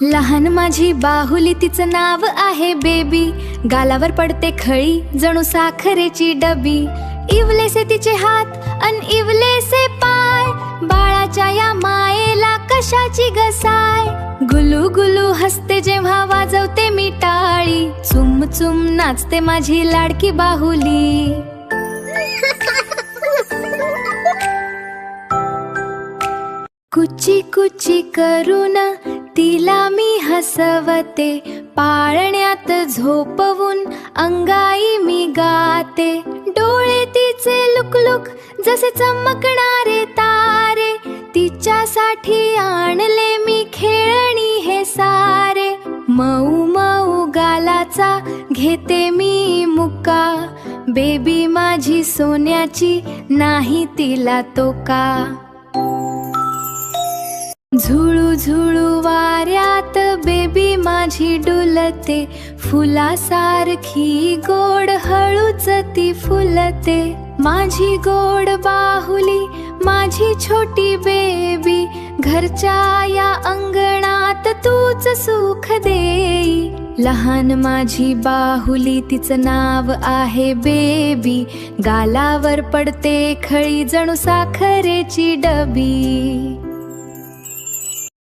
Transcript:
लहान माझी बाहुली तिचं नाव आहे बेबी, गालावर पडते खळी जणू साखरेची डबी. इवलेसे तिचे हात अन इवलेसे पाय, बाळाच्या या मायेला कशाची गसाय. गुलू गुलू हसते जेव्हा वाजवते मी टाळी, चुम चुम नाचते माझी लाडकी बाहुली. कुची कुची करून तिला मी हसवते, पाळण्यात झोपवून अंगाई मी गाते. डोळे तिचे लुकलुक जसे चमकणारे तारे, तिच्यासाठी आणले मी खेळणी हे सारे. मऊ मऊ गालाचा घेते मी मुका, बेबी माझी सोन्याची नाही तिला तोका. झुळू झुळू वाऱ्यात बेबी माझी डुलते, फुलासारखी गोड हळूच ती फुलते. माझी गोड बाहुली माझी छोटी बेबी, घरच्या या अंगणात तूच सुख देई. लहान माझी बाहुली तिचं नाव आहे बेबी, गालावर पडते खळी जणू साखरेची डबी.